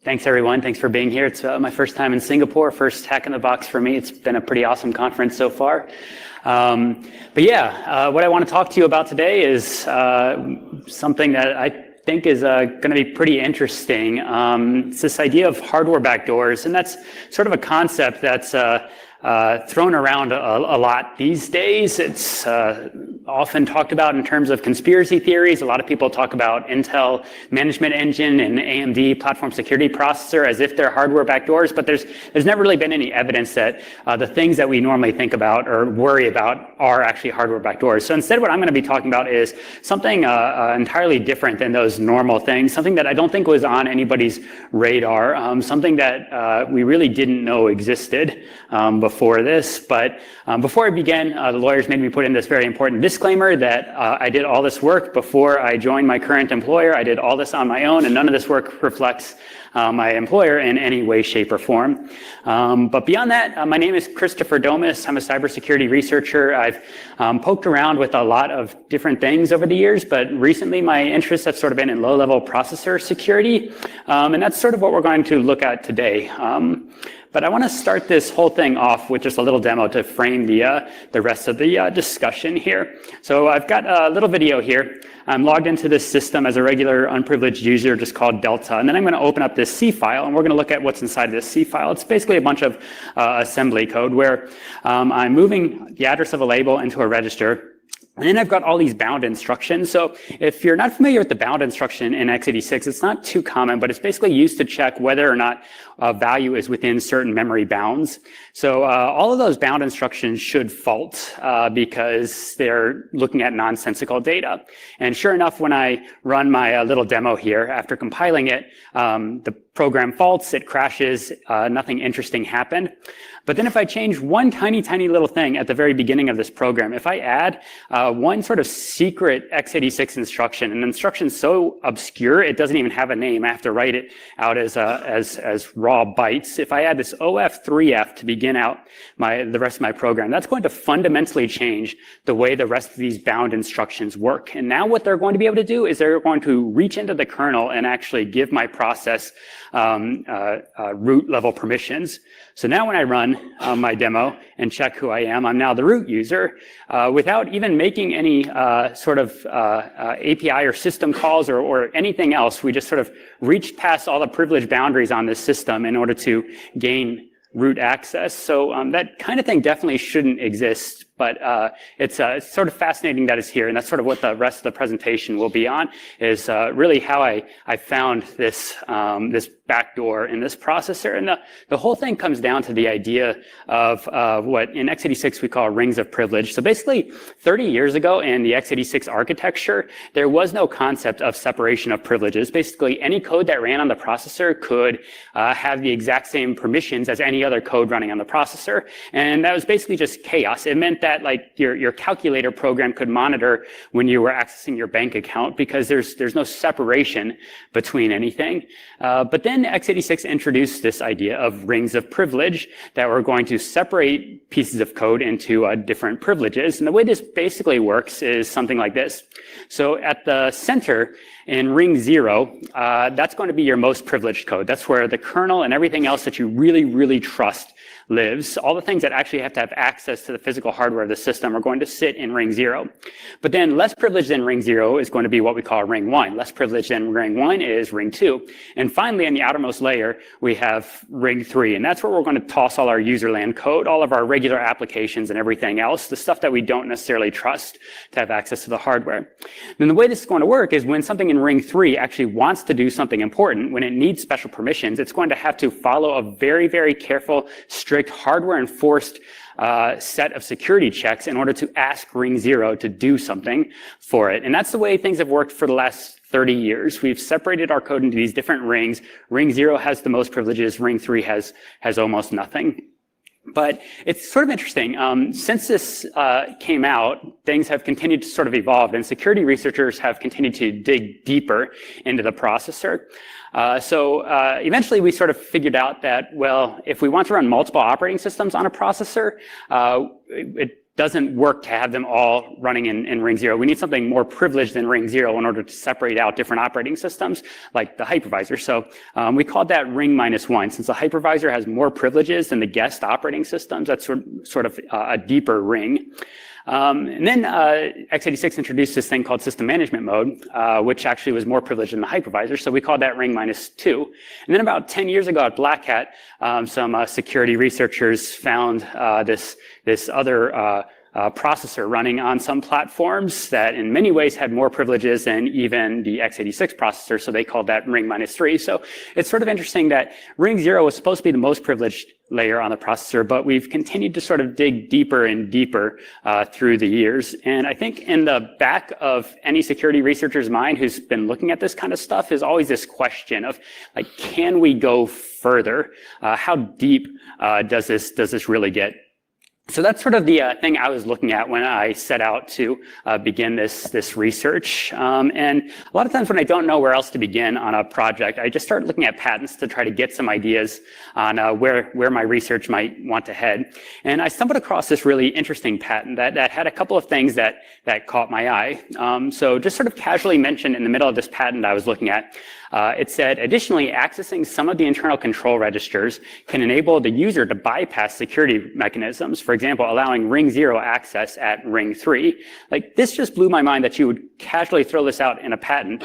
Thanks, everyone. Thanks for being here. It's my first time in Singapore, first Hack in the Box for me. It's been a pretty awesome conference so far. What I want to talk to you about today is something that I think is going to be pretty interesting. It's this idea of hardware backdoors, and that's sort of a concept that's thrown around a lot these days. It's often talked about in terms of conspiracy theories. A lot of people talk about Intel Management Engine and AMD Platform Security Processor as if they're hardware backdoors, but there's never really been any evidence that the things that we normally think about or worry about are actually hardware backdoors. So instead, what I'm going to be talking about is something entirely different than those normal things, something that I don't think was on anybody's radar, something that we really didn't know existed before this. But before I begin, the lawyers made me put in this very important disclaimer that I did all this work before I joined my current employer. I did all this on my own, and none of this work reflects my employer in any way, shape, or form. But beyond that, my name is Christopher Domas. I'm a cybersecurity researcher. I've poked around with a lot of different things over the years, but recently my interests have sort of been in low-level processor security, and that's sort of what we're going to look at today. But I want to start this whole thing off with just a little demo to frame the rest of the discussion here. So I've got a little video here. I'm logged into this system as a regular unprivileged user just called Delta, and then I'm going to open up this C file, and we're going to look at what's inside of this C file. It's basically a bunch of assembly code where I'm moving the address of a label into a register. And then I've got all these bound instructions. So if you're not familiar with the bound instruction in x86, it's not too common, but it's basically used to check whether or not a value is within certain memory bounds. So all of those bound instructions should fault because they're looking at nonsensical data. And sure enough, when I run my little demo here, after compiling it, the program faults, it crashes, nothing interesting happened. But then if I change one tiny little thing at the very beginning of this program, if I add one sort of secret x86 instruction, an instruction so obscure it doesn't even have a name, I have to write it out as raw bytes. If I add this OF3F to begin out the rest of my program, that's going to fundamentally change the way the rest of these bound instructions work. And now what they're going to be able to do is they're going to reach into the kernel and actually give my process root level permissions. So now when I run my demo and check who I am, I'm now the root user without even making any sort of API or system calls or anything else. We just sort of reached past all the privilege boundaries on this system in order to gain root access. So that kind of thing definitely shouldn't exist, but it's sort of fascinating that it's here, and that's sort of what the rest of the presentation will be on, is really how I found this this backdoor in this processor. And the whole thing comes down to the idea of what in x86 we call rings of privilege. So basically 30 years ago in the x86 architecture, there was no concept of separation of privileges. Basically any code that ran on the processor could have the exact same permissions as any other code running on the processor. And that was basically just chaos. It meant that like your calculator program could monitor when you were accessing your bank account because there's no separation between anything. But then x86 introduced this idea of rings of privilege that were going to separate pieces of code into different privileges. And the way this basically works is something like this. So at the center in ring 0, that's going to be your most privileged code. That's where the kernel and everything else that you really trust lives. All the things that actually have to have access to the physical hardware of the system are going to sit in ring 0. But then less privileged than ring 0 is going to be what we call ring 1. Less privileged than ring 1 is ring 2. And finally, in the outermost layer, we have ring 3. And that's where we're going to toss all our userland code, all of our regular applications and everything else, the stuff that we don't necessarily trust to have access to the hardware. Then the way this is going to work is when something in ring 3 actually wants to do something important, when it needs special permissions, it's going to have to follow a very careful, strict hardware-enforced set of security checks in order to ask ring 0 to do something for it. And that's the way things have worked for the last 30 years. We've separated our code into these different rings. Ring 0 has the most privileges. Ring 3 has almost nothing. But it's sort of interesting. Since this came out, things have continued to sort of evolve, and security researchers have continued to dig deeper into the processor. So eventually we sort of figured out that, well, if we want to run multiple operating systems on a processor, it doesn't work to have them all running in ring 0. We need something more privileged than ring 0 in order to separate out different operating systems, like the hypervisor. So we called that ring -1. Since the hypervisor has more privileges than the guest operating systems, that's sort of a deeper ring. And then x86 introduced this thing called system management mode, which actually was more privileged than the hypervisor, so we called that ring -2. And then about 10 years ago at Black Hat, some security researchers found this other processor running on some platforms that in many ways had more privileges than even the x86 processor, so they called that ring -3. So it's sort of interesting that ring 0 was supposed to be the most privileged layer on the processor, but we've continued to sort of dig deeper and deeper through the years. And I think in the back of any security researcher's mind who's been looking at this kind of stuff is always this question of, like, can we go further? How deep does this really get? So that's sort of the thing I was looking at when I set out to begin this research. And a lot of times when I don't know where else to begin on a project, I just start looking at patents to try to get some ideas on where my research might want to head. And I stumbled across this really interesting patent that had a couple of things that caught my eye. So just sort of casually mentioned in the middle of this patent I was looking at, it said, additionally, accessing some of the internal control registers can enable the user to bypass security mechanisms, for example, allowing ring 0 access at ring 3. Like, this just blew my mind that you would casually throw this out in a patent,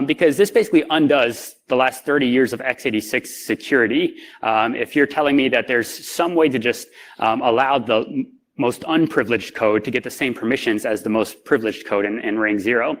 because this basically undoes the last 30 years of x86 security. If you're telling me that there's some way to just allow the most unprivileged code to get the same permissions as the most privileged code in ring 0.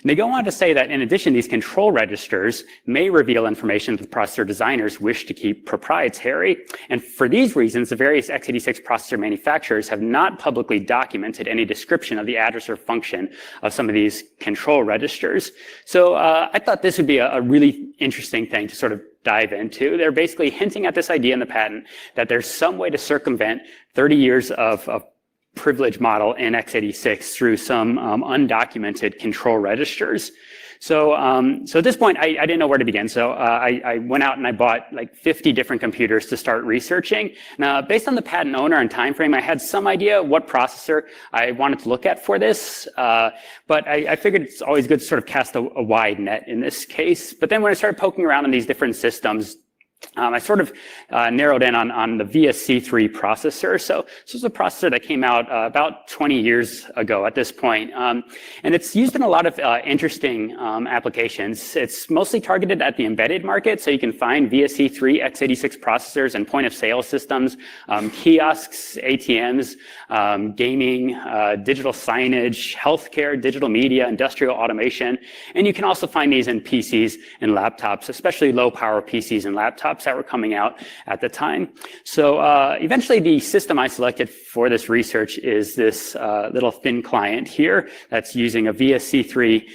They go on to say that in addition, these control registers may reveal information that the processor designers wish to keep proprietary. And for these reasons, the various x86 processor manufacturers have not publicly documented any description of the address or function of some of these control registers. So I thought this would be a really interesting thing to sort of dive into. They're basically hinting at this idea in the patent that there's some way to circumvent 30 years of privilege model in x86 through some undocumented control registers. So at this point, I didn't know where to begin. So I went out and I bought like 50 different computers to start researching. Now, based on the patent owner and time frame, I had some idea what processor I wanted to look at for this. But I figured it's always good to sort of cast a wide net in this case. But then when I started poking around on these different systems, I sort of narrowed in on the VSC3 processor. So this was a processor that came out about 20 years ago at this point. And it's used in a lot of interesting applications. It's mostly targeted at the embedded market, so you can find VSC3 x86 processors and point-of-sale systems, kiosks, ATMs, gaming, digital signage, healthcare, digital media, industrial automation. And you can also find these in PCs and laptops, especially low-power PCs and laptops that were coming out at the time. So eventually the system I selected for this research is this little thin client here that's using a VSC3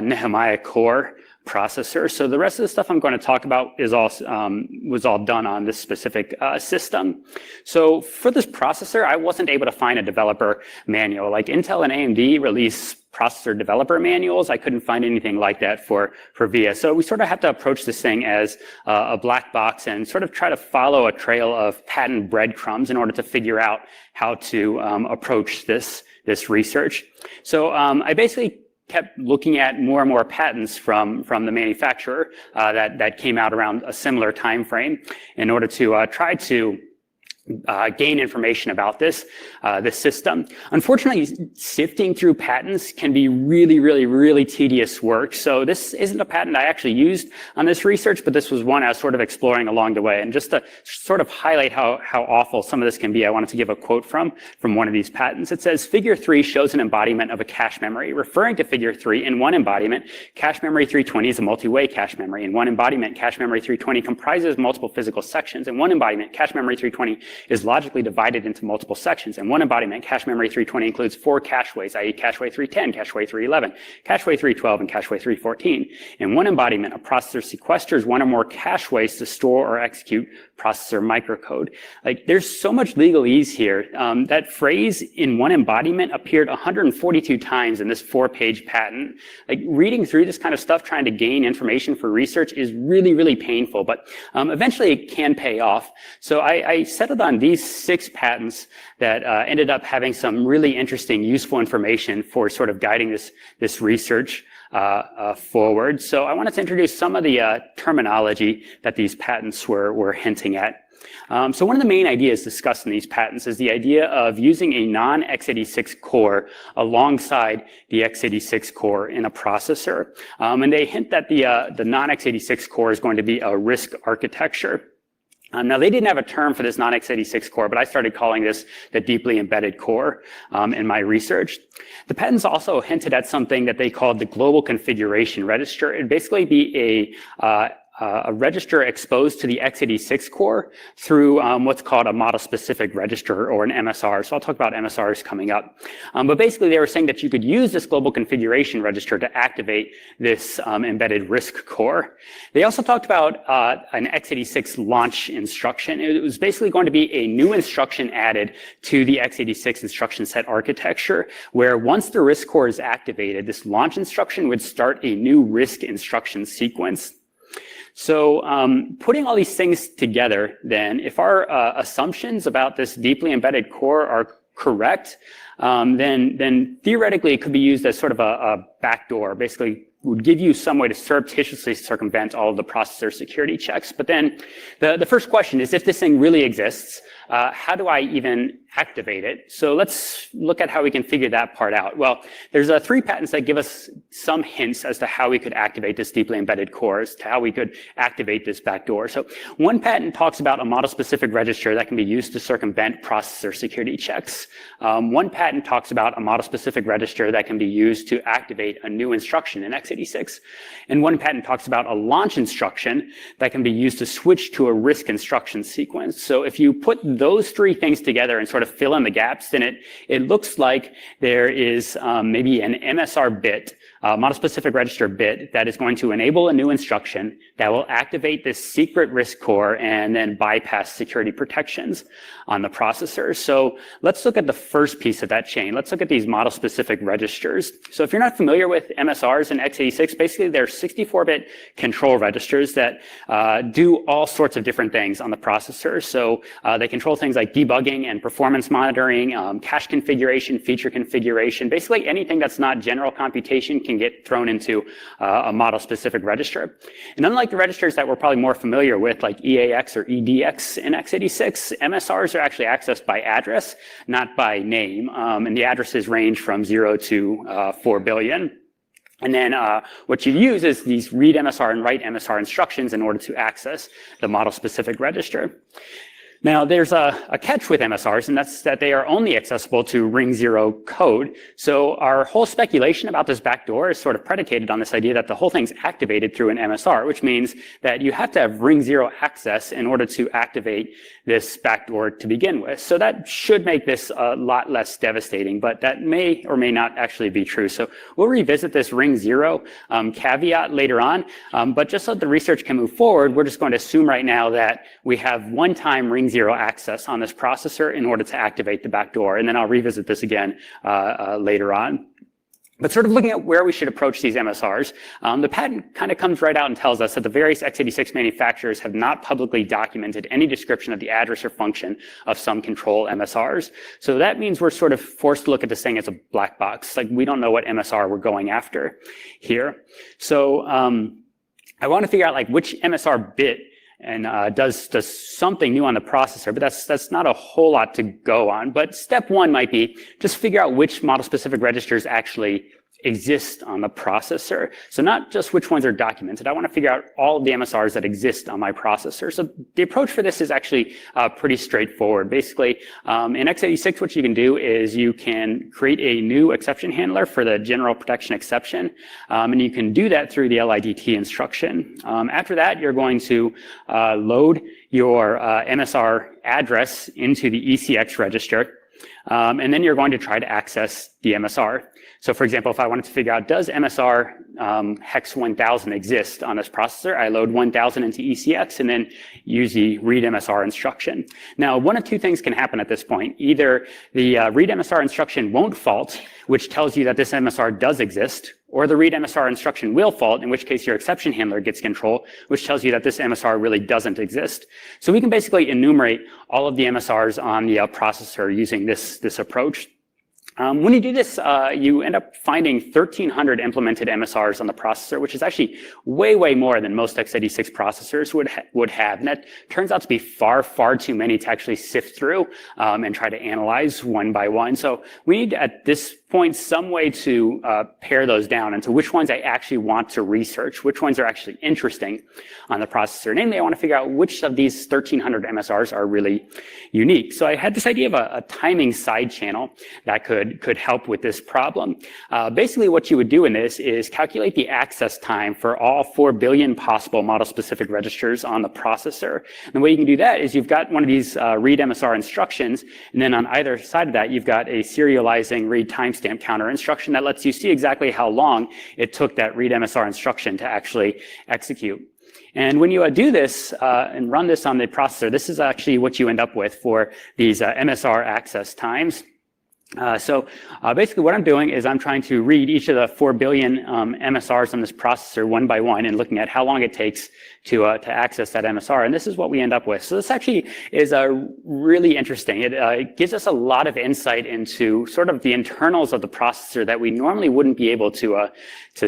Nehemiah Core processor. So the rest of the stuff I'm going to talk about is was all done on this specific system. So for this processor, I wasn't able to find a developer manual. Like Intel and AMD release processor developer manuals. I couldn't find anything like that for VIA. So we sort of have to approach this thing as a black box and sort of try to follow a trail of patent breadcrumbs in order to figure out how to approach this research. So I basically kept looking at more and more patents from the manufacturer that came out around a similar time frame in order to try to gain information about this system. Unfortunately, sifting through patents can be really, really, really tedious work. So this isn't a patent I actually used on this research, but this was one I was sort of exploring along the way. And just to sort of highlight how awful some of this can be, I wanted to give a quote from one of these patents. It says, "Figure 3 shows an embodiment of a cache memory. Referring to figure 3, in one embodiment, cache memory 320 is a multi-way cache memory. In one embodiment, cache memory 320 comprises multiple physical sections. In one embodiment, cache memory 320 is logically divided into multiple sections. In one embodiment, cache memory 320 includes 4 cacheways, i.e. cacheway 310, cacheway 311, cacheway 312, and cacheway 314. In one embodiment, a processor sequesters one or more cacheways to store or execute processor microcode." Like, there's so much legalese here. That phrase "in one embodiment" appeared 142 times in this 4-page patent. Like, reading through this kind of stuff, trying to gain information for research is really, really painful, but eventually it can pay off. So I set on these 6 patents that ended up having some really interesting, useful information for sort of guiding this research forward. So I wanted to introduce some of the terminology that these patents were hinting at. So one of the main ideas discussed in these patents is the idea of using a non-x86 core alongside the x86 core in a processor. And they hint that the non-x86 core is going to be a RISC architecture. Now, they didn't have a term for this non-x86 core, but I started calling this the deeply embedded core in my research. The patents also hinted at something that they called the global configuration register. It'd basically be a register exposed to the x86 core through what's called a model-specific register, or an MSR. So I'll talk about MSRs coming up. But basically, they were saying that you could use this global configuration register to activate this embedded RISC core. They also talked about an x86 launch instruction. It was basically going to be a new instruction added to the x86 instruction set architecture, where once the RISC core is activated, this launch instruction would start a new RISC instruction sequence. So putting all these things together, then, if our assumptions about this deeply embedded core are correct, then theoretically it could be used as sort of a backdoor. Basically, would give you some way to surreptitiously circumvent all of the processor security checks. But then the first question is, if this thing really exists, how do I even activate it? So let's look at how we can figure that part out. Well, there's 3 patents that give us some hints as to how we could activate this deeply embedded core, as to how we could activate this backdoor. So one patent talks about a model-specific register that can be used to circumvent processor security checks. One patent talks about a model-specific register that can be used to activate a new instruction in x86. And one patent talks about a launch instruction that can be used to switch to a RISC instruction sequence. So if you put those 3 things together and sort of fill in the gaps, then it looks like there is maybe an MSR bit, model-specific register bit, that is going to enable a new instruction that will activate this secret RISC core and then bypass security protections on the processor. So let's look at the first piece of that chain. Let's look at these model-specific registers. So if you're not familiar with MSRs in x86, basically they're 64-bit control registers that do all sorts of different things on the processor. So they control things like debugging and performance monitoring, cache configuration, feature configuration. Basically anything that's not general computation can get thrown into a model-specific register. And unlike the registers that we're probably more familiar with, like EAX or EDX in x86, MSRs are actually accessed by address, not by name. And the addresses range from 0 to 4 billion. And then what you use is these read MSR and write MSR instructions in order to access the model-specific register. Now, there's a catch with MSRs, and that's that they are only accessible to ring 0 code. So our whole speculation about this backdoor is sort of predicated on this idea that the whole thing's activated through an MSR, which means that you have to have ring 0 access in order to activate this backdoor to begin with. So that should make this a lot less devastating, but that may or may not actually be true. So we'll revisit this ring 0 caveat later on, but just so that the research can move forward, we're just going to assume right now that we have one-time ring 0 access on this processor in order to activate the backdoor, and then I'll revisit this again later on. But sort of looking at where we should approach these MSRs, the patent kind of comes right out and tells us that the various x86 manufacturers have not publicly documented any description of the address or function of some control MSRs. So that means we're sort of forced to look at this thing as a black box. Like, we don't know what MSR we're going after here. So I want to figure out like which MSR bit and does something new on the processor, but that's not a whole lot to go on. But step 1 might be just figure out which model-specific registers actually exist on the processor. So not just which ones are documented. I want to figure out all of the MSRs that exist on my processor. So the approach for this is actually pretty straightforward. Basically, in x86, what you can do is you can create a new exception handler for the general protection exception, and you can do that through the LIDT instruction. After that, you're going to load your MSR address into the ECX register. And then you're going to try to access the MSR. So for example, if I wanted to figure out, does MSR hex 1000 exist on this processor, I load 1000 into ECX and then use the read MSR instruction. Now, one of two things can happen at this point. Either the read MSR instruction won't fault, which tells you that this MSR does exist, or the read MSR instruction will fault, in which case your exception handler gets control, which tells you that this MSR really doesn't exist. So we can basically enumerate all of the MSRs on the processor using this approach. When you do this, you end up finding 1,300 implemented MSRs on the processor, which is actually way, way more than most x86 processors would have. And that turns out to be far, far too many to actually sift through and try to analyze one by one. So we need, at this point, some way to pare those down into which ones I actually want to research, which ones are actually interesting on the processor. Namely, I want to figure out which of these 1,300 MSRs are really unique. So I had this idea of a timing side channel that could help with this problem. Basically, what you would do in this is calculate the access time for all 4 billion possible model-specific registers on the processor. And the way you can do that is you've got one of these read MSR instructions, and then on either side of that, you've got a serializing read timestamp counter instruction that lets you see exactly how long it took that read MSR instruction to actually execute. And when you do this and run this on the processor, this is actually what you end up with for these MSR access times. So basically what I'm doing is I'm trying to read each of the 4 billion MSRs on this processor one by one and looking at how long it takes to access that MSR. And this is what we end up with. So this actually is really interesting. It gives us a lot of insight into sort of the internals of the processor that we normally wouldn't be able to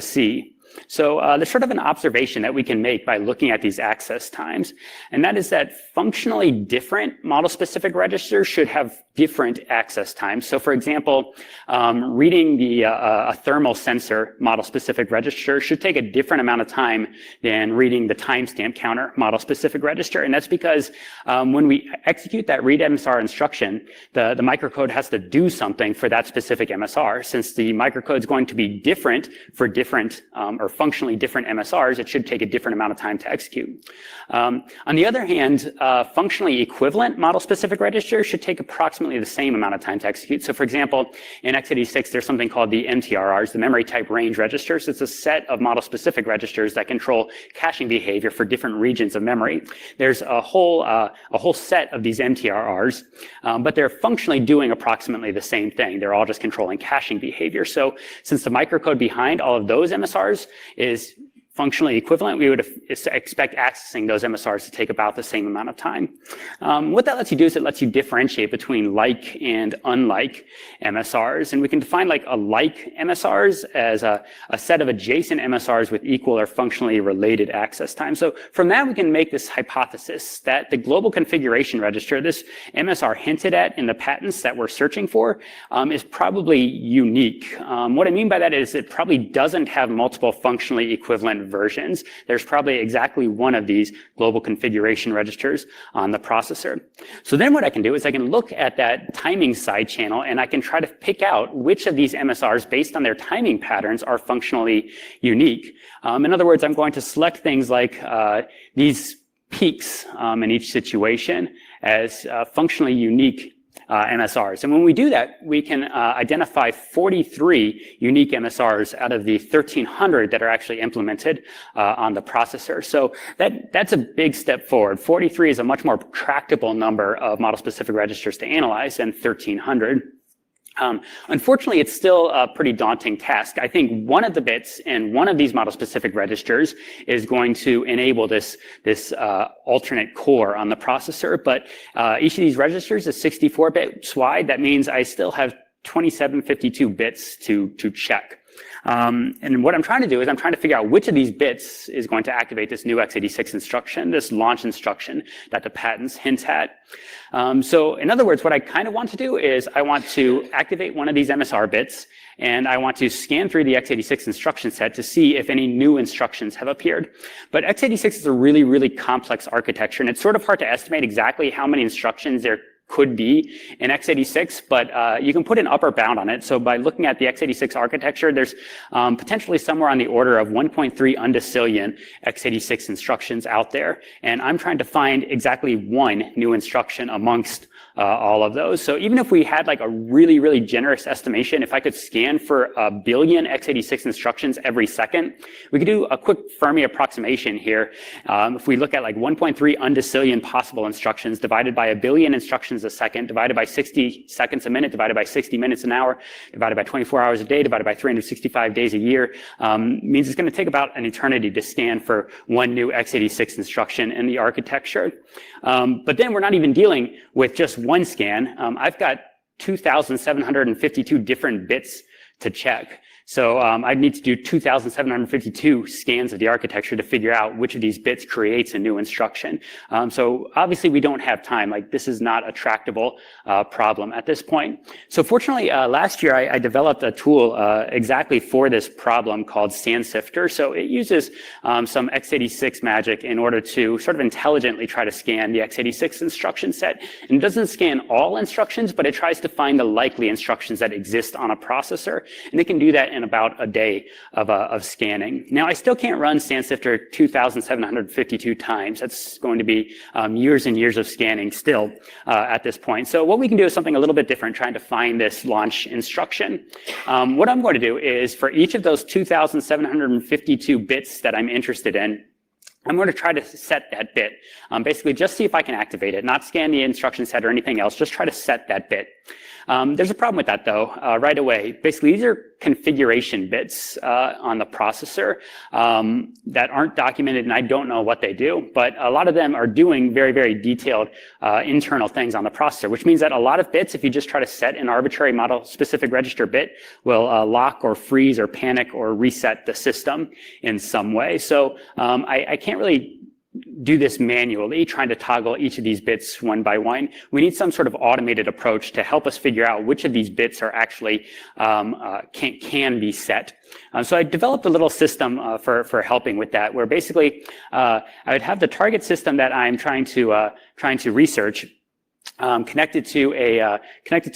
see. So there's sort of an observation that we can make by looking at these access times, and that is that functionally different model-specific registers should have different access times. So for example, reading a thermal sensor model-specific register should take a different amount of time than reading the timestamp counter model-specific register, and that's because when we execute that read MSR instruction, the microcode has to do something for that specific MSR. Since the microcode is going to be different for different or functionally different MSRs, it should take a different amount of time to execute. On the other hand, functionally equivalent model-specific registers should take approximately the same amount of time to execute. So for example, in x86, there's something called the MTRRs, the memory type range registers. It's a set of model-specific registers that control caching behavior for different regions of memory. There's a whole set of these MTRRs, but they're functionally doing approximately the same thing. They're all just controlling caching behavior. So since the microcode behind all of those MSRs is functionally equivalent, we would expect accessing those MSRs to take about the same amount of time. What that lets you do is it lets you differentiate between like and unlike MSRs. And we can define like a like MSRs as a set of adjacent MSRs with equal or functionally related access time. So from that, we can make this hypothesis that the global configuration register, this MSR hinted at in the patents that we're searching for, is probably unique. What I mean by that is it probably doesn't have multiple functionally equivalent versions. There's probably exactly one of these global configuration registers on the processor. So then what I can do is I can look at that timing side channel and I can try to pick out which of these MSRs based on their timing patterns are functionally unique. In other words, I'm going to select things like these peaks in each situation as functionally unique MSRs. And when we do that, we can identify 43 unique MSRs out of the 1,300 that are actually implemented on the processor. So that's a big step forward. 43 is a much more tractable number of model-specific registers to analyze than 1,300. Unfortunately, it's still a pretty daunting task. I think one of the bits in one of these model-specific registers is going to enable this alternate core on the processor, but each of these registers is 64 bits wide. That means I still have 2752 bits to check. And what I'm trying to do is I'm trying to figure out which of these bits is going to activate this new x86 instruction, this launch instruction that the patents hint at. So in other words, what I kind of want to do is I want to activate one of these MSR bits, and I want to scan through the x86 instruction set to see if any new instructions have appeared. But x86 is a really, really complex architecture, and it's sort of hard to estimate exactly how many instructions there could be in x86, but you can put an upper bound on it. So by looking at the x86 architecture, there's potentially somewhere on the order of 1.3 undecillion x86 instructions out there. And I'm trying to find exactly one new instruction amongst all of those. So even if we had like a really, really generous estimation, if I could scan for 1 billion x86 instructions every second, we could do a quick Fermi approximation here. If we look at like 1.3 undecillion possible instructions divided by 1 billion instructions a second, divided by 60 seconds a minute, divided by 60 minutes an hour, divided by 24 hours a day, divided by 365 days a year, means it's going to take about an eternity to scan for one new x86 instruction in the architecture. But then we're not even dealing with just one scan. I've got 2,752 different bits to check. So I'd need to do 2,752 scans of the architecture to figure out which of these bits creates a new instruction. So obviously we don't have time. Like, this is not a tractable problem at this point. So fortunately, last year I developed a tool exactly for this problem called SandSifter. So it uses some x86 magic in order to sort of intelligently try to scan the x86 instruction set. And it doesn't scan all instructions, but it tries to find the likely instructions that exist on a processor. And it can do that in about a day of scanning. Now, I still can't run SandSifter 2,752 times. That's going to be years and years of scanning still at this point. So what we can do is something a little bit different, trying to find this launch instruction. What I'm going to do is, for each of those 2,752 bits that I'm interested in, I'm going to try to set that bit. Basically, just see if I can activate it, not scan the instruction set or anything else, just try to set that bit. There's a problem with that, though, right away. Basically, these are configuration bits on the processor that aren't documented, and I don't know what they do, but a lot of them are doing very, very detailed internal things on the processor, which means that a lot of bits, if you just try to set an arbitrary model-specific register bit, will lock or freeze or panic or reset the system in some way. So I can't really do this manually, trying to toggle each of these bits one by one. We need some sort of automated approach to help us figure out which of these bits are actually can be set. So I developed a little system for helping with that, where basically I would have the target system that I'm trying to research connected to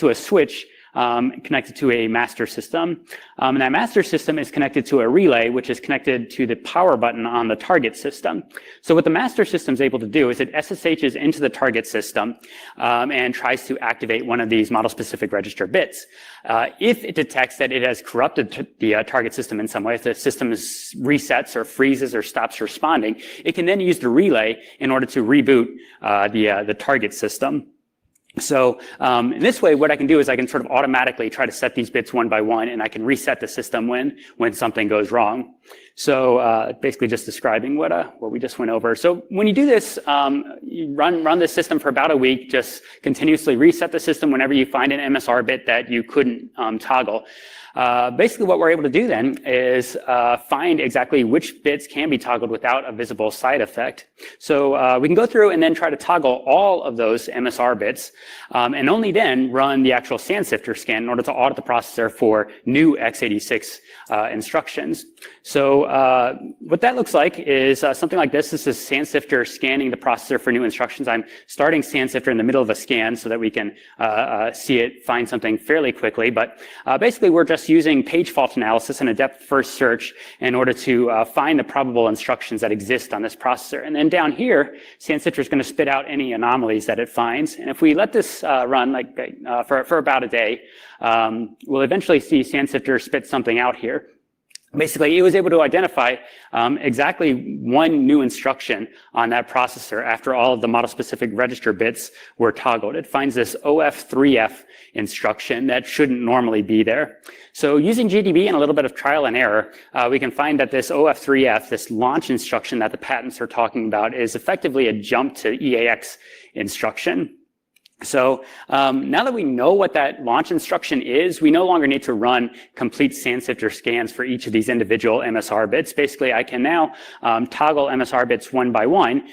a switch. Connected to a master system. And that master system is connected to a relay, which is connected to the power button on the target system. So what the master system is able to do is it SSHs into the target system and tries to activate one of these model-specific register bits. If it detects that it has corrupted the target system in some way, if the system resets or freezes or stops responding, it can then use the relay in order to reboot the target system. So in this way, what I can do is I can sort of automatically try to set these bits one by one, and I can reset the system when something goes wrong. So basically just describing what we just went over. So when you do this, you run this system for about a week, just continuously reset the system whenever you find an MSR bit that you couldn't toggle. Basically what we're able to do then is find exactly which bits can be toggled without a visible side effect. So we can go through and then try to toggle all of those MSR bits, and only then run the actual SandSifter scan in order to audit the processor for new x86 instructions. So what that looks like is something like this. This is SandSifter scanning the processor for new instructions. I'm starting SandSifter in the middle of a scan so that we can see it find something fairly quickly. But basically, we're just using page fault analysis and a depth-first search in order to find the probable instructions that exist on this processor. And then down here, SandSifter is going to spit out any anomalies that it finds. And if we let this run for about a day, we'll eventually see SandSifter spit something out here. Basically, it was able to identify exactly one new instruction on that processor after all of the model-specific register bits were toggled. It finds this OF3F instruction that shouldn't normally be there. So using GDB and a little bit of trial and error, we can find that this OF3F, this launch instruction that the patents are talking about, is effectively a jump to EAX instruction. So now that we know what that launch instruction is, we no longer need to run complete SandSifter scans for each of these individual MSR bits. Basically, I can now toggle MSR bits one by one,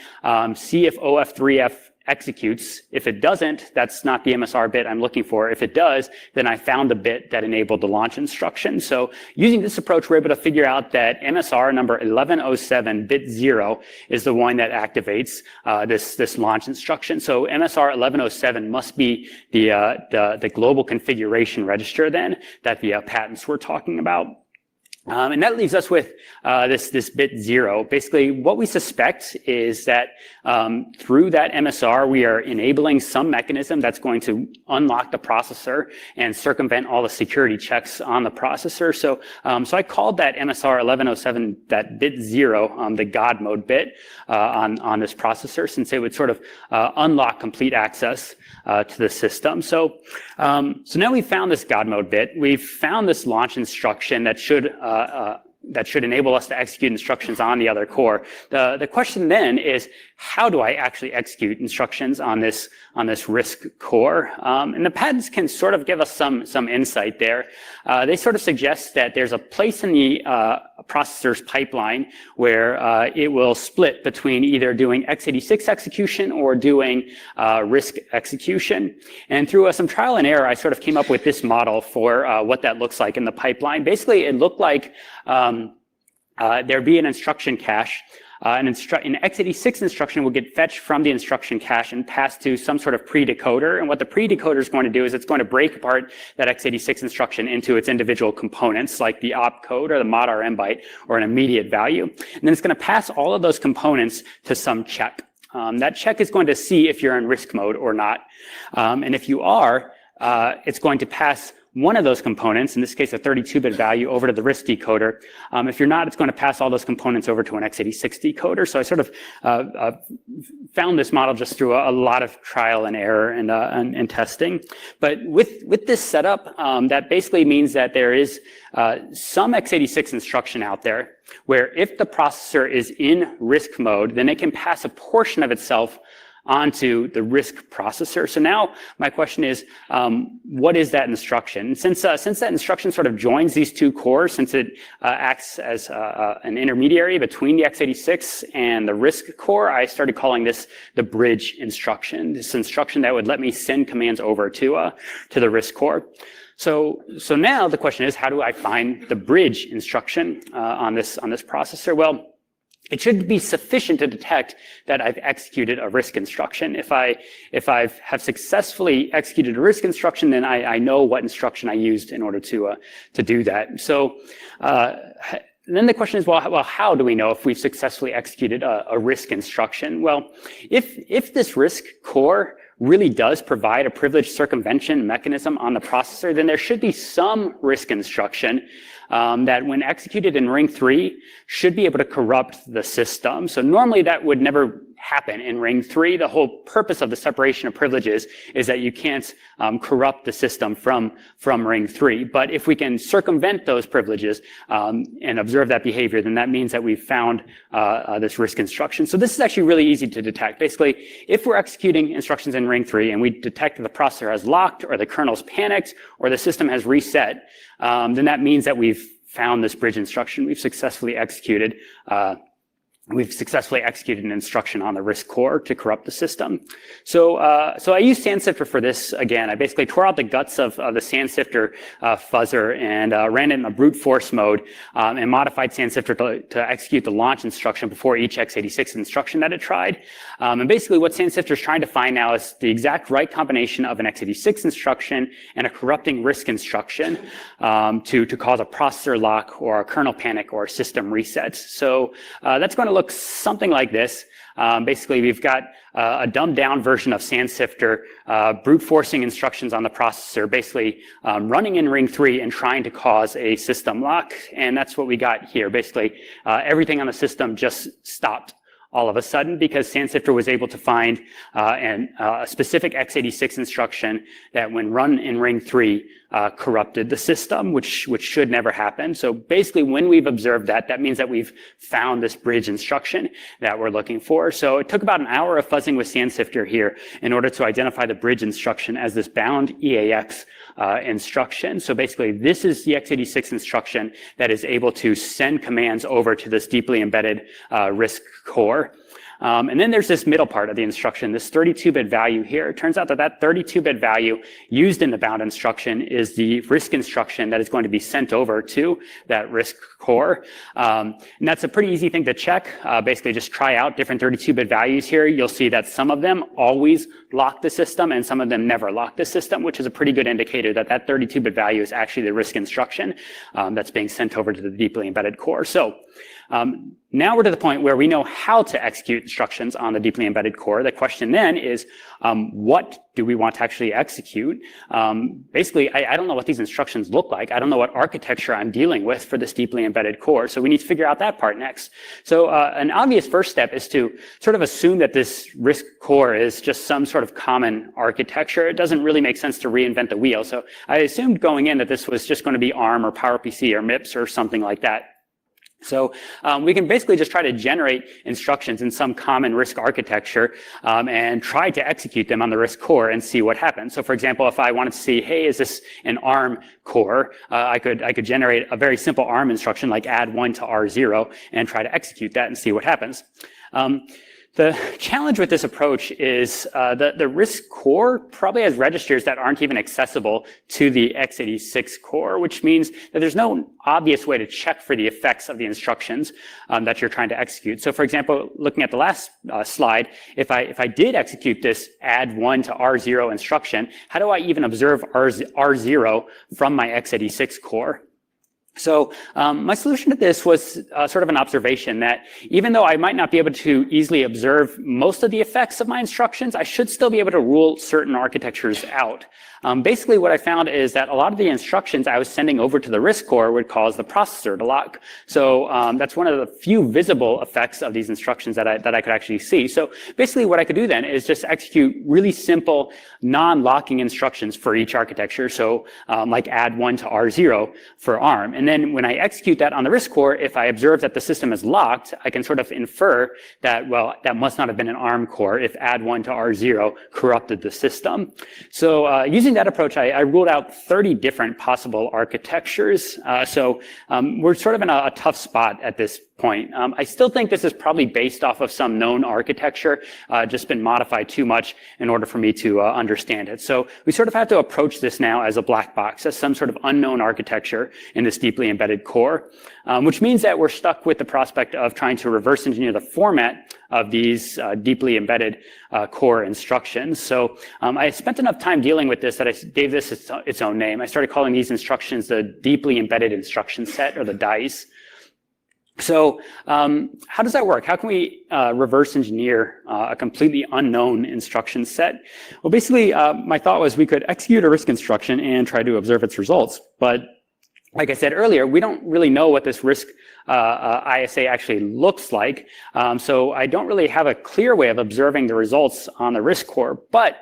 see if OF3F executes. If it doesn't, that's not the MSR bit I'm looking for. If it does, then I found the bit that enabled the launch instruction. So using this approach, we're able to figure out that MSR number 1107 bit 0 is the one that activates this launch instruction. So MSR 1107 must be the global configuration register then that the patents were talking about. And that leaves us with this bit 0. Basically, what we suspect is that through that MSR, we are enabling some mechanism that's going to unlock the processor and circumvent all the security checks on the processor. So I called that MSR 1107, that bit 0, the God mode bit on this processor, since it would sort of unlock complete access to the system. So now we've found this God mode bit. We've found this launch instruction that should enable us to execute instructions on the other core. The question then is, how do I actually execute instructions on this RISC core? And the patents can sort of give us some insight there. They sort of suggest that there's a place in the processor's pipeline where it will split between either doing x86 execution or doing RISC execution. And through some trial and error, I sort of came up with this model for what that looks like in the pipeline. Basically, it looked like there'd be an instruction cache. An x86 instruction will get fetched from the instruction cache and passed to some sort of pre-decoder. And what the pre-decoder is going to do is it's going to break apart that x86 instruction into its individual components, like the opcode or the mod RM byte or an immediate value. And then it's going to pass all of those components to some check. That check is going to see if you're in RISC mode or not. And if you are, it's going to pass one of those components, in this case a 32-bit value, over to the RISC decoder. If you're not, it's going to pass all those components over to an x86 decoder. So I sort of found this model just through a lot of trial and error and testing. But with this setup, that basically means that there is some x86 instruction out there where if the processor is in RISC mode, then it can pass a portion of itself onto the RISC processor. So now my question is, what is that instruction? Since that instruction sort of joins these two cores, since it acts as an intermediary between the x86 and the RISC core, I started calling this the bridge instruction. This instruction that would let me send commands over to the RISC core. So now the question is, how do I find the bridge instruction on this processor? Well, it should be sufficient to detect that I've executed a RISC instruction. If I have successfully executed a RISC instruction, then I know what instruction I used in order to do that. So then the question is, well, how do we know if we've successfully executed a RISC instruction? Well, if this RISC core really does provide a privileged circumvention mechanism on the processor, then there should be some RISC instruction that when executed in ring 3 should be able to corrupt the system. So normally that would never happen in ring 3. The whole purpose of the separation of privileges is that you can't corrupt the system from ring 3. But if we can circumvent those privileges and observe that behavior, then that means that we've found this RISC instruction. So this is actually really easy to detect. Basically, if we're executing instructions in ring 3 and we detect that the processor has locked or the kernel's panicked or the system has reset, then that means that we've found this bridge instruction. We've successfully executed an instruction on the RISC core to corrupt the system. So I used SandSifter for this again. I basically tore out the guts of the SandSifter fuzzer and ran it in a brute force mode and modified SandSifter to execute the launch instruction before each x86 instruction that it tried. And basically what SandSifter is trying to find now is the exact right combination of an x86 instruction and a corrupting RISC instruction to cause a processor lock or a kernel panic or a system reset. So that's going to look something like this. Basically, we've got a dumbed down version of SandSifter brute forcing instructions on the processor, basically running in ring 3 and trying to cause a system lock. And that's what we got here. Basically, everything on the system just stopped all of a sudden because SandSifter was able to find a specific x86 instruction that when run in ring 3 corrupted the system, which should never happen. So basically when we've observed that, that means that we've found this bridge instruction that we're looking for. So it took about an hour of fuzzing with SandSifter here in order to identify the bridge instruction as this bound EAX instruction. So basically this is the x86 instruction that is able to send commands over to this deeply embedded RISC core. And then there's this middle part of the instruction, this 32-bit value here. It turns out that that 32-bit value used in the bound instruction is the RISC instruction that is going to be sent over to that RISC core. And that's a pretty easy thing to check. Basically, just try out different 32-bit values here. You'll see that some of them always lock the system and some of them never lock the system, which is a pretty good indicator that that 32-bit value is actually the RISC instruction that's being sent over to the deeply embedded core. So now we're to the point where we know how to execute instructions on the deeply embedded core. The question then is, what do we want to actually execute? Basically, I don't know what these instructions look like. I don't know what architecture I'm dealing with for this deeply embedded core. So we need to figure out that part next. So an obvious first step is to sort of assume that this RISC core is just some sort of common architecture. It doesn't really make sense to reinvent the wheel. So I assumed going in that this was just going to be ARM or PowerPC or MIPS or something like that. So we can basically just try to generate instructions in some common RISC architecture and try to execute them on the RISC core and see what happens. So for example, if I wanted to see, hey, is this an ARM core? I could generate a very simple ARM instruction like add 1 to R0 and try to execute that and see what happens. The challenge with this approach is the RISC core probably has registers that aren't even accessible to the x86 core, which means that there's no obvious way to check for the effects of the instructions that you're trying to execute. So for example, looking at the last slide, if I did execute this add 1 to R0 instruction, how do I even observe R0 from my x86 core? So my solution to this was sort of an observation that even though I might not be able to easily observe most of the effects of my instructions, I should still be able to rule certain architectures out. Basically, what I found is that a lot of the instructions I was sending over to the RISC core would cause the processor to lock. So that's one of the few visible effects of these instructions that I could actually see. So basically, what I could do then is just execute really simple non-locking instructions for each architecture. So like add 1 to R0 for ARM. And then when I execute that on the RISC core, if I observe that the system is locked, I can sort of infer that, well, that must not have been an ARM core if add 1 to R0 corrupted the system. So using that approach, I ruled out 30 different possible architectures. So we're sort of in a tough spot at this point. I still think this is probably based off of some known architecture, just been modified too much in order for me to understand it. So we sort of have to approach this now as a black box, as some sort of unknown architecture in this deeply embedded core, which means that we're stuck with the prospect of trying to reverse engineer the format of these deeply embedded core instructions. So I spent enough time dealing with this that I gave this its own name. I started calling these instructions the deeply embedded instruction set, or the DICE. So how does that work? How can we reverse engineer a completely unknown instruction set? Well, basically, my thought was we could execute a RISC instruction and try to observe its results. But like I said earlier, we don't really know what this RISC ISA actually looks like. So I don't really have a clear way of observing the results on the RISC core. But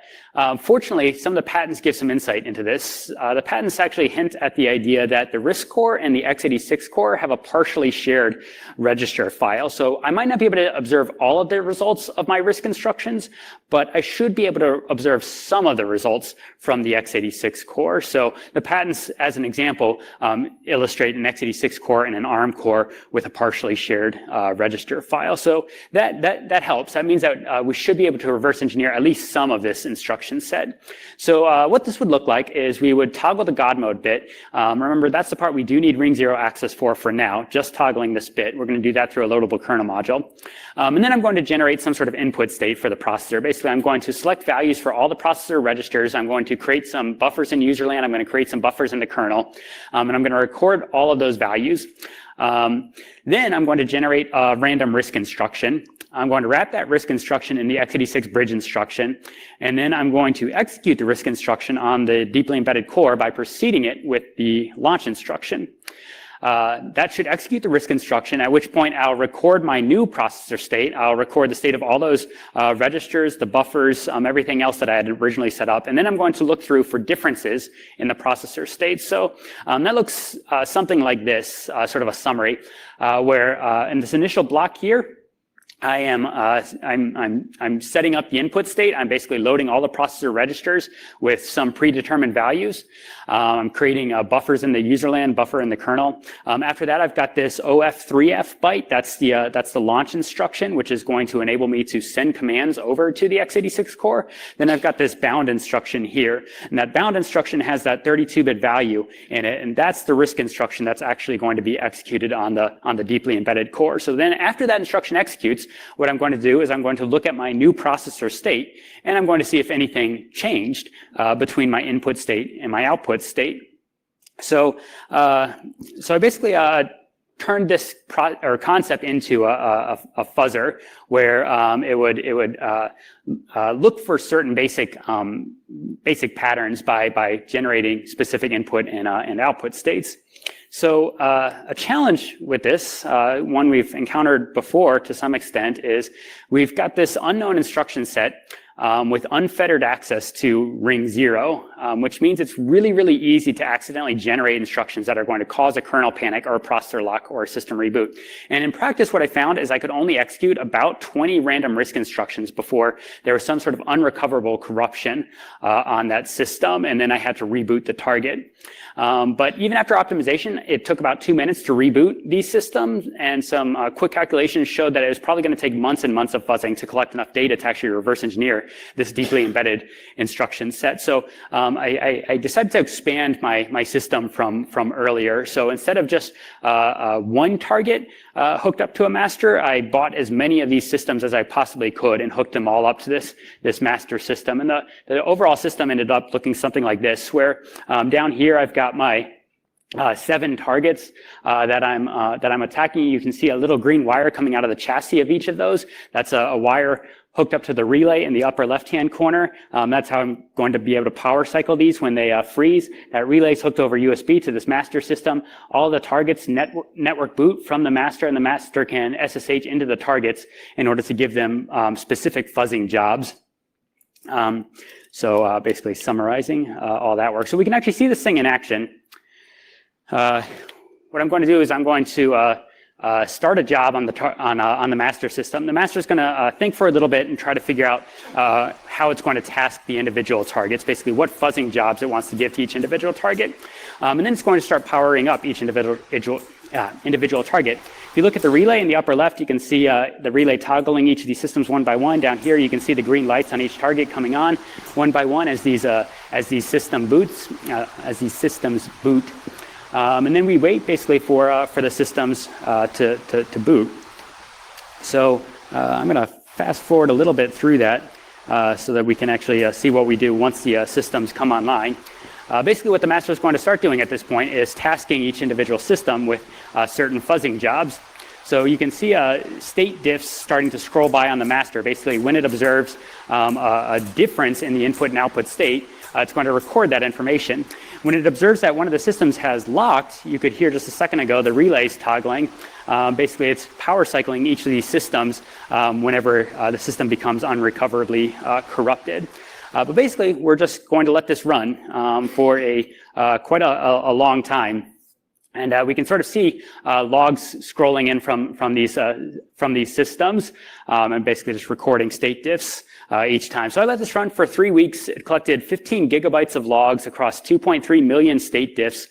fortunately, some of the patents give some insight into this. The patents actually hint at the idea that the RISC core and the x86 core have a partially shared register file. So I might not be able to observe all of the results of my RISC instructions, but I should be able to observe some of the results from the x86 core. So the patents, as an example, illustrate an x86 core and an ARM core with a partially shared register file. So that helps. That means that we should be able to reverse engineer at least some of this instruction set. So what this would look like is we would toggle the God mode bit. Remember, that's the part we do need ring 0 access for now, just toggling this bit. We're going to do that through a loadable kernel module. And then I'm going to generate some sort of input state for the processor. Basically, I'm going to select values for all the processor registers. I'm going to create some buffers in userland. I'm going to create some buffers in the kernel. And I'm going to record all of those values. Then I'm going to generate a random RISC instruction. I'm going to wrap that RISC instruction in the x86 bridge instruction, and then I'm going to execute the RISC instruction on the deeply embedded core by preceding it with the launch instruction. That should execute the RISC instruction, at which point I'll record my new processor state. I'll record the state of all those registers, the buffers, everything else that I had originally set up. And then I'm going to look through for differences in the processor state. So that looks something like this, sort of a summary, where in this initial block here, I'm setting up the input state. I'm basically loading all the processor registers with some predetermined values. I'm creating buffers in the userland, buffer in the kernel. After that, I've got this OF3F byte. That's the launch instruction, which is going to enable me to send commands over to the x86 core. Then I've got this bound instruction here, and that bound instruction has that 32-bit value in it, and that's the RISC instruction that's actually going to be executed on the deeply embedded core. So then, after that instruction executes, what I'm going to do is I'm going to look at my new processor state, and I'm going to see if anything changed between my input state and my output state. So I basically turned this concept into a fuzzer where it would look for certain basic patterns by generating specific input and output states. So a challenge with this, one we've encountered before to some extent, is we've got this unknown instruction set with unfettered access to ring 0, which means it's really, really easy to accidentally generate instructions that are going to cause a kernel panic or a processor lock or a system reboot. And in practice, what I found is I could only execute about 20 random RISC instructions before there was some sort of unrecoverable corruption on that system, and then I had to reboot the target. But even after optimization, it took about 2 minutes to reboot these systems, and some quick calculations showed that it was probably going to take months and months of fuzzing to collect enough data to actually reverse engineer this deeply embedded instruction set. So I decided to expand my system from earlier. So instead of just one target hooked up to a master, I bought as many of these systems as I possibly could and hooked them all up to this master system. And the overall system ended up looking something like this, where down here I've got my 7 targets that I'm attacking. You can see a little green wire coming out of the chassis of each of those. That's a wire hooked up to the relay in the upper left-hand corner. That's how I'm going to be able to power cycle these when they freeze. That relay is hooked over USB to this master system. All the targets network boot from the master, and the master can SSH into the targets in order to give them specific fuzzing jobs. So basically summarizing all that work. So we can actually see this thing in action. What I'm going to do is I'm going to start a job on the master system. The master is going to think for a little bit and try to figure out how it's going to task the individual targets, basically what fuzzing jobs it wants to give to each individual target. And then it's going to start powering up each individual target. If you look at the relay in the upper left, you can see the relay toggling each of these systems one by one. Down here, you can see the green lights on each target coming on one by one as these systems boot. And then we wait basically for the systems to boot. So I'm going to fast forward a little bit through that so that we can actually see what we do once the systems come online. Basically, what the master is going to start doing at this point is tasking each individual system with certain fuzzing jobs. So you can see state diffs starting to scroll by on the master. Basically, when it observes a difference in the input and output state, it's going to record that information. When it observes that one of the systems has locked, you could hear just a second ago the relays toggling. Basically, it's power cycling each of these systems whenever the system becomes unrecoverably corrupted. But basically, we're just going to let this run for quite a long time. And we can sort of see logs scrolling in from these systems and basically just recording state diffs each time. So I let this run for 3 weeks. It collected 15 gigabytes of logs across 2.3 million state diffs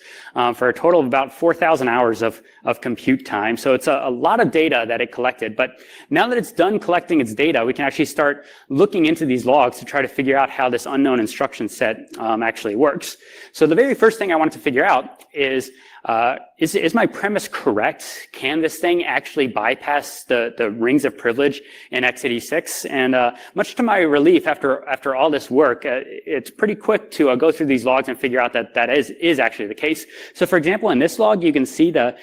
for a total of about 4,000 hours of compute time. So it's a lot of data that it collected. But now that it's done collecting its data, we can actually start looking into these logs to try to figure out how this unknown instruction set actually works. So the very first thing I wanted to figure out is my premise correct? Can this thing actually bypass the rings of privilege in x86? And much to my relief, after all this work, it's pretty quick to go through these logs and figure out that is actually the case. So for example, in this log, you can see the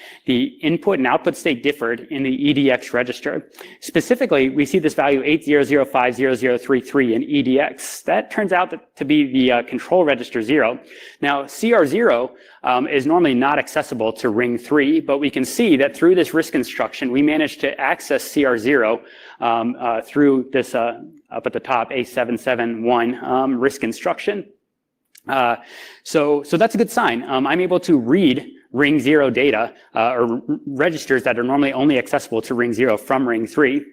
input and output state differed in the EDX register. Specifically, we see this value 80050033 in EDX. That turns out to be the control register 0. Now, CR0 is normally not accessible to ring 3, but we can see that through this RISC instruction, we managed to access CR0 through this up at the top A771 RISC instruction. So that's a good sign. I'm able to read ring 0 data, or registers that are normally only accessible to ring 0 from ring 3.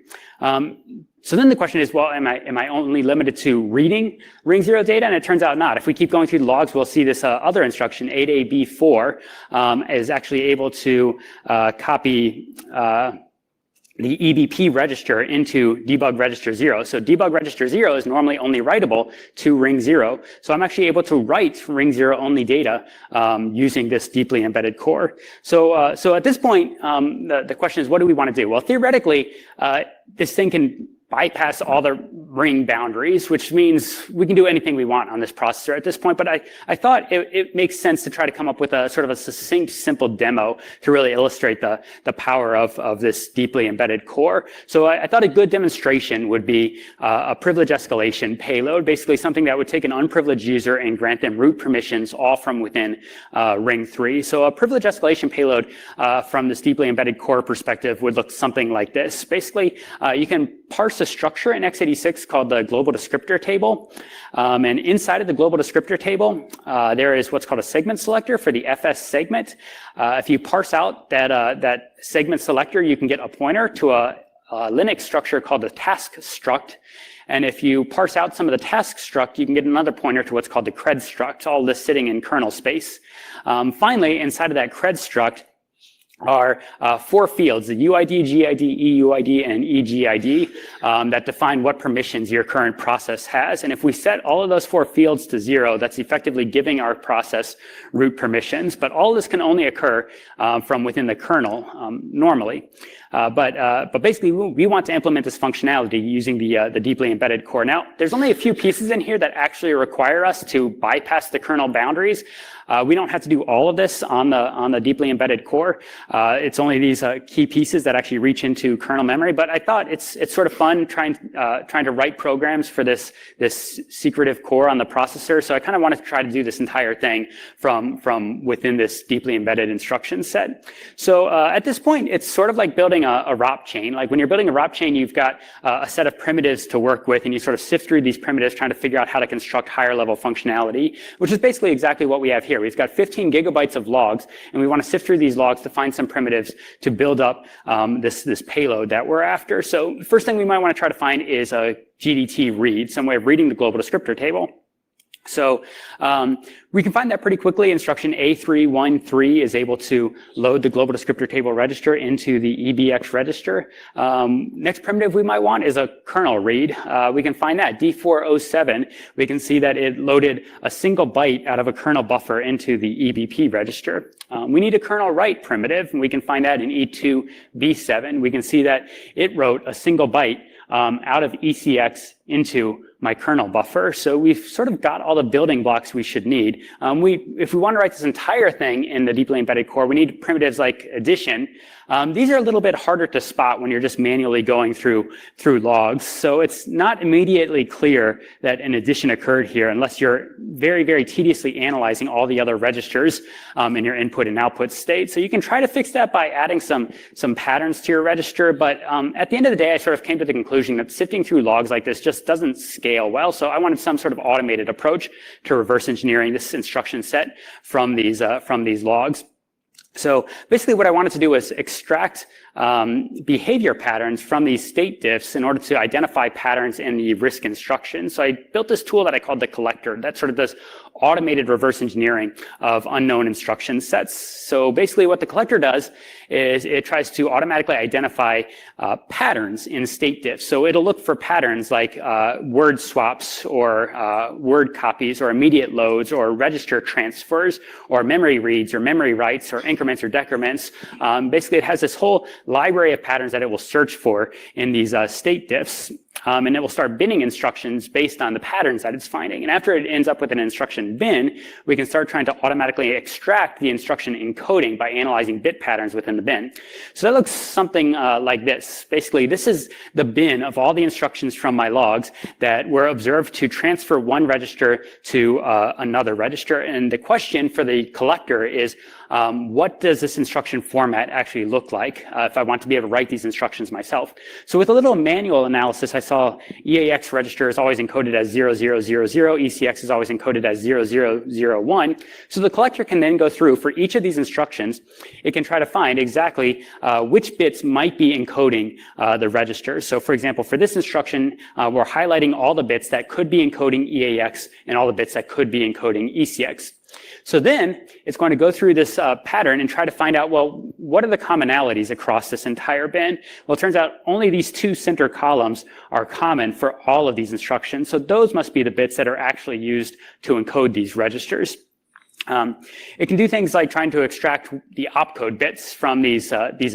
So then the question is, well, am I only limited to reading ring 0 data? And it turns out not. If we keep going through the logs, we'll see this other instruction, 8AB4, is actually able to copy the EBP register into debug register 0. So debug register 0 is normally only writable to ring 0. So I'm actually able to write ring 0 only data using this deeply embedded core. So at this point, the question is, what do we want to do? Well, theoretically, this thing can bypass all the ring boundaries, which means we can do anything we want on this processor at this point. But I thought it makes sense to try to come up with a sort of a succinct, simple demo to really illustrate the power of this deeply embedded core. So I thought a good demonstration would be a privilege escalation payload, basically something that would take an unprivileged user and grant them root permissions all from within ring 3. So a privilege escalation payload from this deeply embedded core perspective would look something like this. Basically, you can parse a structure in x86 called the global descriptor table. And inside of the global descriptor table, there is what's called a segment selector for the FS segment. If you parse out that segment selector, you can get a pointer to a Linux structure called the task struct. And if you parse out some of the task struct, you can get another pointer to what's called the cred struct, all this sitting in kernel space. Finally, inside of that cred struct, are 4 fields, the UID, GID, EUID, and EGID, that define what permissions your current process has. And if we set all of those 4 fields to 0, that's effectively giving our process root permissions. But all this can only occur from within the kernel normally. But basically, we want to implement this functionality using the deeply embedded core. Now, there's only a few pieces in here that actually require us to bypass the kernel boundaries. We don't have to do all of this on the deeply embedded core. It's only these key pieces that actually reach into kernel memory. But I thought it's sort of fun trying to write programs for this secretive core on the processor. So I kind of wanted to try to do this entire thing from within this deeply embedded instruction set. So at this point, it's sort of like building a ROP chain. Like when you're building a ROP chain, you've got a set of primitives to work with, and you sort of sift through these primitives trying to figure out how to construct higher level functionality, which is basically exactly what we have here. We've got 15 gigabytes of logs, and we want to sift through these logs to find some primitives to build up this payload that we're after. So the first thing we might want to try to find is a GDT read, some way of reading the global descriptor table. So we can find that pretty quickly. Instruction A313 is able to load the global descriptor table register into the EBX register. Next primitive we might want is a kernel read. We can find that, D407. We can see that it loaded a single byte out of a kernel buffer into the EBP register. We need a kernel write primitive, and we can find that in E2B7. We can see that it wrote a single byte out of ECX into my kernel buffer. So we've sort of got all the building blocks we should need. If we want to write this entire thing in the deeply embedded core, we need primitives like addition. These are a little bit harder to spot when you're just manually going through logs. So it's not immediately clear that an addition occurred here unless you're very, very tediously analyzing all the other registers in your input and output state. So you can try to fix that by adding some patterns to your register. But at the end of the day, I sort of came to the conclusion that sifting through logs like this just doesn't scale well. So I wanted some sort of automated approach to reverse engineering this instruction set from these logs. So basically what I wanted to do was extract behavior patterns from these state diffs in order to identify patterns in the RISC instructions. So I built this tool that I called the collector that sort of does automated reverse engineering of unknown instruction sets. So basically what the collector does is it tries to automatically identify patterns in state diffs. So it'll look for patterns like word swaps or word copies or immediate loads or register transfers or memory reads or memory writes or increments or decrements. Basically it has this whole library of patterns that it will search for in these state diffs. And it will start binning instructions based on the patterns that it's finding. And after it ends up with an instruction bin, we can start trying to automatically extract the instruction encoding by analyzing bit patterns within the bin. So that looks something like this. Basically, this is the bin of all the instructions from my logs that were observed to transfer one register to another register. And the question for the collector is, what does this instruction format actually look like if I want to be able to write these instructions myself? So with a little manual analysis, I saw EAX register is always encoded as 0000, ECX is always encoded as 0001. So the collector can then go through for each of these instructions. It can try to find exactly which bits might be encoding the registers. So for example, for this instruction, we're highlighting all the bits that could be encoding EAX and all the bits that could be encoding ECX. So then it's going to go through this pattern and try to find out, well, what are the commonalities across this entire bin? Well, it turns out only these two center columns are common for all of these instructions. So those must be the bits that are actually used to encode these registers. It can do things like trying to extract the opcode bits from these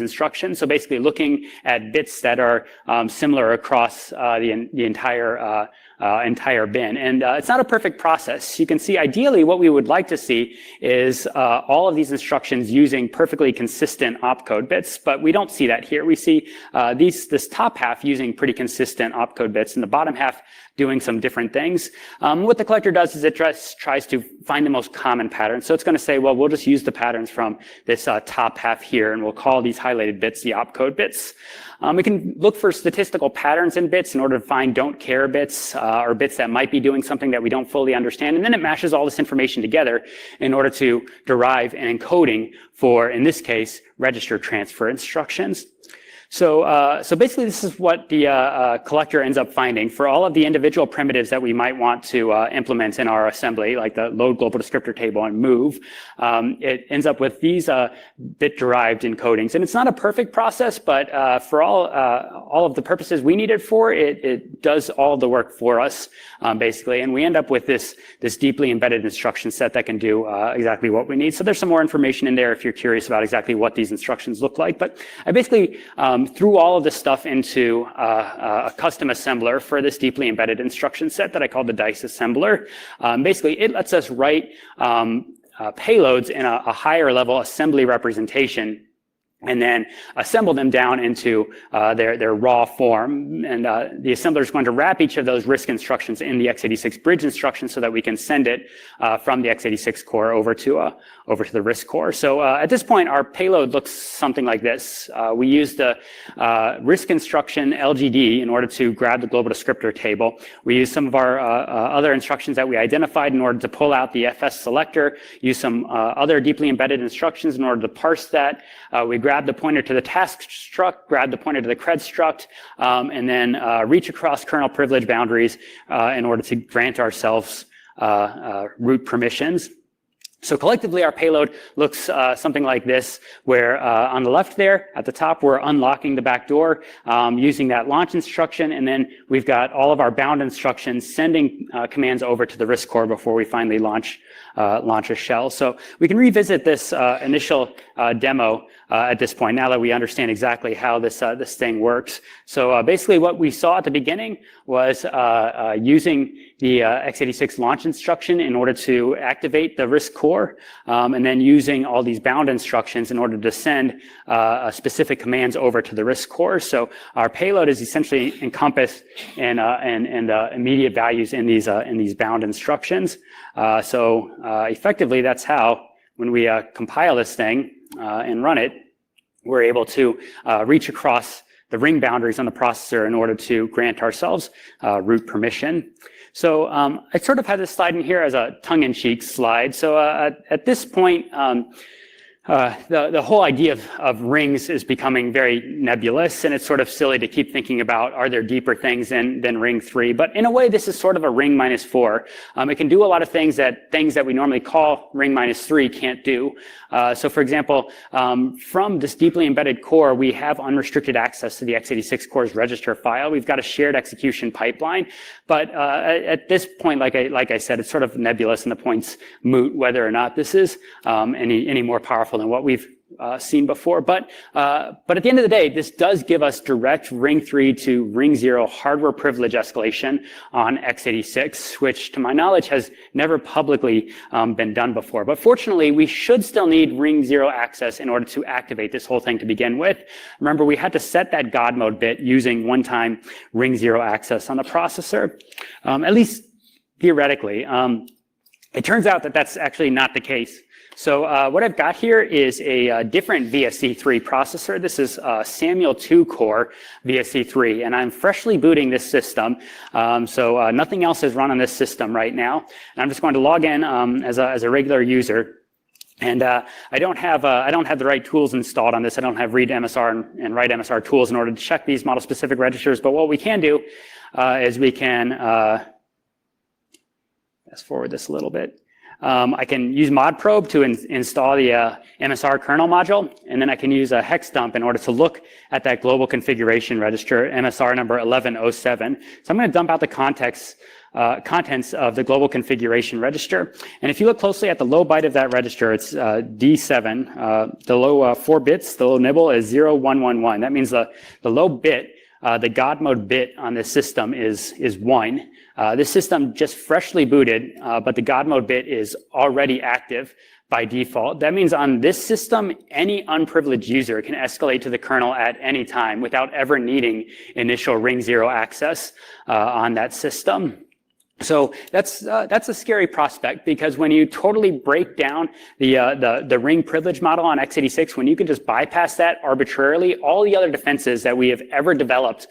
instructions. So basically looking at bits that are similar across the entire bin. And it's not a perfect process. You can see ideally what we would like to see is all of these instructions using perfectly consistent opcode bits, but we don't see that here. We see this top half using pretty consistent opcode bits and the bottom half doing some different things. What the collector does is it just tries to find the most common patterns. So it's going to say, well, we'll just use the patterns from this top half here, and we'll call these highlighted bits the opcode bits. We can look for statistical patterns in bits in order to find don't care bits or bits that might be doing something that we don't fully understand. And then it mashes all this information together in order to derive an encoding for, in this case, register transfer instructions. So basically this is what the collector ends up finding for all of the individual primitives that we might want to implement in our assembly, like the load global descriptor table and move. It ends up with these bit-derived encodings. And it's not a perfect process, but for all of the purposes we need it for, it does all the work for us, basically. And we end up with this deeply embedded instruction set that can do exactly what we need. So there's some more information in there if you're curious about exactly what these instructions look like. But I basically threw all of this stuff into a custom assembler for this deeply embedded instruction set that I called the DICE assembler. Basically, it lets us write payloads in a higher level assembly representation and then assemble them down into their raw form. And the assembler is going to wrap each of those RISC instructions in the x86 bridge instruction so that we can send it from the x86 core over to the RISC core. So at this point, our payload looks something like this. We use the RISC instruction LGD in order to grab the global descriptor table. We use some of our other instructions that we identified in order to pull out the FS selector, use some other deeply embedded instructions in order to parse that. We grab the pointer to the task struct, grab the pointer to the cred struct, and then reach across kernel privilege boundaries in order to grant ourselves root permissions. So collectively, our payload looks something like this, where on the left there, at the top, we're unlocking the backdoor using that launch instruction, and then we've got all of our bound instructions sending commands over to the RISC core before we finally launch a shell. So we can revisit this initial demo at this point, now that we understand exactly how this thing works. So basically what we saw at the beginning was using the x86 launch instruction in order to activate the RISC core, and then using all these bound instructions in order to send specific commands over to the RISC core. So our payload is essentially encompassed in immediate values in these bound instructions. So effectively, that's how, when we compile this thing and run it, we're able to reach across the ring boundaries on the processor in order to grant ourselves root permission. So I sort of had this slide in here as a tongue-in-cheek slide. So at this point, the whole idea of rings is becoming very nebulous, and it's sort of silly to keep thinking about, are there deeper things than ring 3? But in a way, this is sort of a ring -4. It can do a lot of things that we normally call ring -3 can't do. So for example, from this deeply embedded core, we have unrestricted access to the x86 core's register file. We've got a shared execution pipeline. But at this point, like I said, it's sort of nebulous, and the point's moot whether or not this is any more powerful than what we've seen before. But at the end of the day, this does give us direct ring 3 to ring 0 hardware privilege escalation on x86, which to my knowledge has never publicly been done before. But fortunately, we should still need ring 0 access in order to activate this whole thing to begin with. Remember, we had to set that God mode bit using one-time ring 0 access on the processor, at least theoretically. It turns out that that's actually not the case. So what I've got here is a different VSC3 processor. This is a Samuel 2-core VSC3, and I'm freshly booting this system. So nothing else is run on this system right now. And I'm just going to log in as a regular user. And I don't have the right tools installed on this. I don't have read MSR and write MSR tools in order to check these model-specific registers. But what we can do is we can fast forward this a little bit. I can use modprobe to install the MSR kernel module, and then I can use a hex dump in order to look at that global configuration register, MSR number 1107. So I'm going to dump out the contents of the global configuration register. And if you look closely at the low byte of that register, it's D7. The low 4 bits, the low nibble is 0111. That means the low bit, the God mode bit on this system is 1. This system just freshly booted, but the God mode bit is already active by default. That means on this system, any unprivileged user can escalate to the kernel at any time without ever needing initial ring 0 access on that system. So that's a scary prospect, because when you totally break down the ring privilege model on x86, when you can just bypass that arbitrarily, all the other defenses that we have ever developed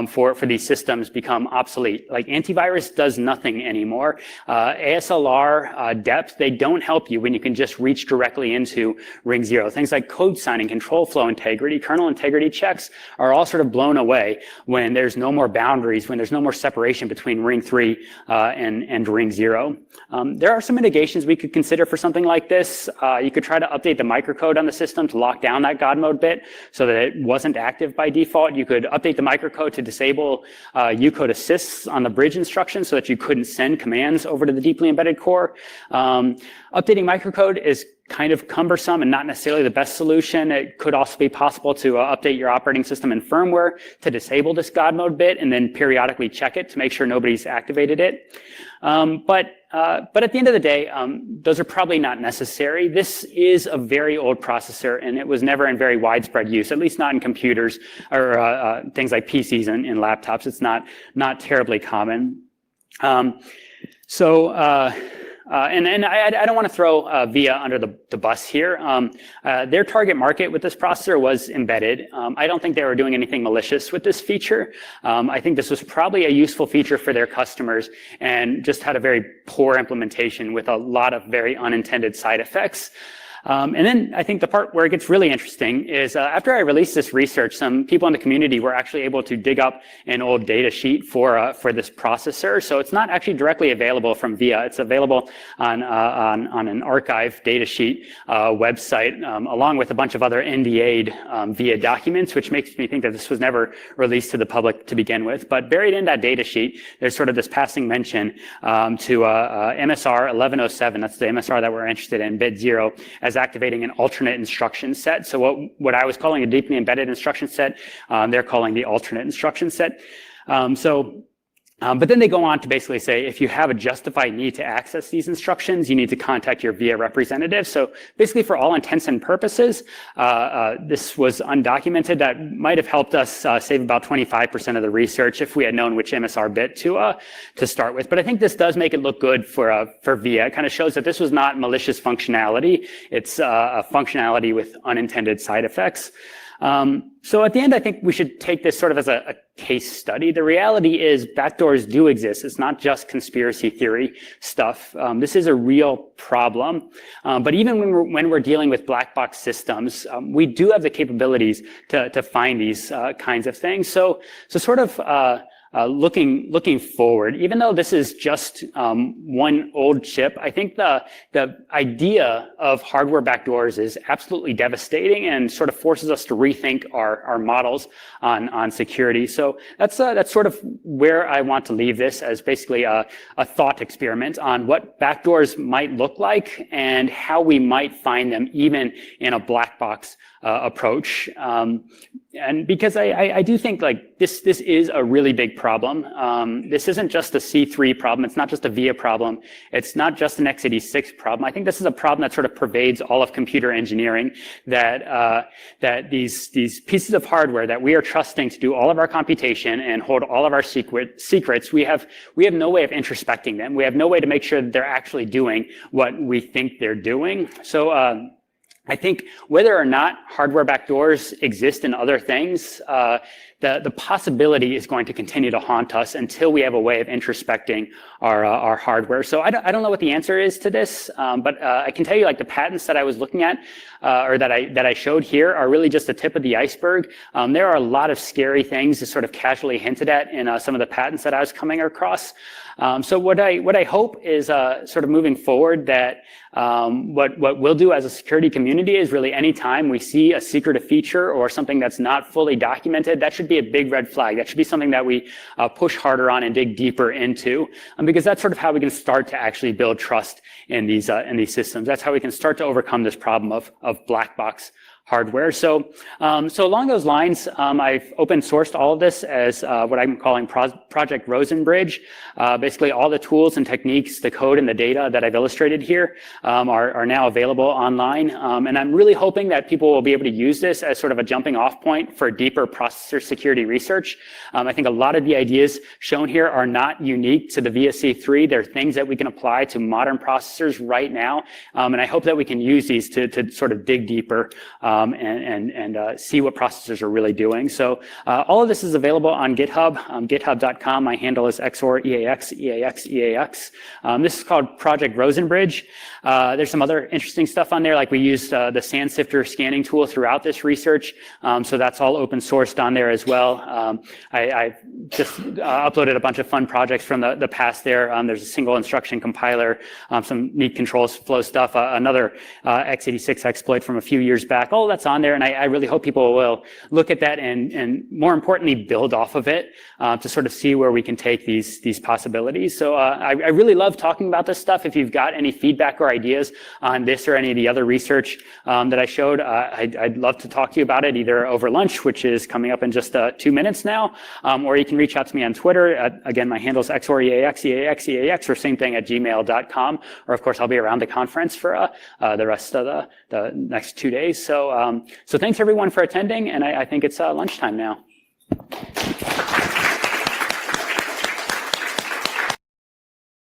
for these systems become obsolete. Like antivirus does nothing anymore. ASLR, depth, they don't help you when you can just reach directly into ring 0. Things like code signing, control flow integrity, kernel integrity checks are all sort of blown away when there's no more boundaries, when there's no more separation between ring 3 and ring 0. There are some mitigations we could consider for something like this. You could try to update the microcode on the system to lock down that God mode bit so that it wasn't active by default. You could update the microcode to disable ucode assists on the bridge instruction so that you couldn't send commands over to the deeply embedded core. Updating microcode is kind of cumbersome and not necessarily the best solution. It could also be possible to update your operating system and firmware to disable this God mode bit and then periodically check it to make sure nobody's activated it. But at the end of the day, those are probably not necessary. This is a very old processor, and it was never in very widespread use, at least not in computers or things like PCs and laptops. It's not terribly common. And I don't want to throw VIA under the bus here. Their target market with this processor was embedded. I don't think they were doing anything malicious with this feature. I think this was probably a useful feature for their customers and just had a very poor implementation with a lot of very unintended side effects. And then I think the part where it gets really interesting is after I released this research, some people in the community were actually able to dig up an old data sheet for this processor. So it's not actually directly available from VIA. It's available on an archive data sheet website, along with a bunch of other NDA'd VIA documents, which makes me think that this was never released to the public to begin with. But buried in that data sheet, there's sort of this passing mention to MSR 1107. That's the MSR that we're interested in, bit 0, as activating an alternate instruction set. So what I was calling a deeply embedded instruction set, they're calling the alternate instruction set. But then they go on to basically say, if you have a justified need to access these instructions, you need to contact your VIA representative. So basically, for all intents and purposes, this was undocumented. That might have helped us save about 25% of the research if we had known which MSR bit to start with. But I think this does make it look good for VIA. It kind of shows that this was not malicious functionality. It's a functionality with unintended side effects. So at the end, I think we should take this sort of as a case study. The reality is backdoors do exist. It's not just conspiracy theory stuff. This is a real problem. But even when we're dealing with black box systems, we do have the capabilities to find these kinds of things. So sort of looking forward, even though this is just one old chip, I think the idea of hardware backdoors is absolutely devastating and sort of forces us to rethink our models on security. So that's sort of where I want to leave this, as basically a thought experiment on what backdoors might look like and how we might find them even in a black box approach. And because I do think like this is a really big problem. This isn't just a C3 problem. It's not just a VIA problem. It's not just an x86 problem. I think this is a problem that sort of pervades all of computer engineering, that these pieces of hardware that we are trusting to do all of our computation and hold all of our secrets, we have no way of introspecting them. We have no way to make sure that they're actually doing what we think they're doing. So I think whether or not hardware backdoors exist in other things, the possibility is going to continue to haunt us until we have a way of introspecting our hardware. So I don't know what the answer is to this, but I can tell you, like, the patents that I was looking at, or that I showed here, are really just the tip of the iceberg. There are a lot of scary things that sort of casually hinted at in some of the patents that I was coming across. So what I hope is sort of moving forward, that what we'll do as a security community is really, anytime we see a secretive feature or something that's not fully documented, that should be a big red flag. That should be something that we push harder on and dig deeper into, because that's sort of how we can start to actually build trust in these systems. That's how we can start to overcome this problem of black box hardware. So along those lines, I've open sourced all of this as what I'm calling Project Rosenbridge. Basically, all the tools and techniques, the code and the data that I've illustrated here are now available online. And I'm really hoping that people will be able to use this as sort of a jumping off point for deeper processor security research. I think a lot of the ideas shown here are not unique to the VSC3. They're things that we can apply to modern processors right now. And I hope that we can use these to sort of dig deeper and see what processors are really doing. So all of this is available on GitHub, github.com. My handle is XOR-EAX. This is called Project Rosenbridge. There's some other interesting stuff on there, like we used the sand sifter scanning tool throughout this research. So that's all open sourced on there as well. I just uploaded a bunch of fun projects from the past there. There's a single instruction compiler, some neat controls flow stuff, another x86 exploit from a few years back. All that's on there, and I really hope people will look at that and more importantly, build off of it to sort of see where we can take these possibilities. So I really love talking about this stuff. If you've got any feedback or ideas on this or any of the other research that I showed, I'd love to talk to you about it, either over lunch, which is coming up in just 2 minutes now, or you can reach out to me on Twitter. Again, my handle is XOR-EAX, or same thing at gmail.com. Or of course, I'll be around the conference for the rest of the next 2 days. So thanks everyone for attending, and I think it's lunchtime now.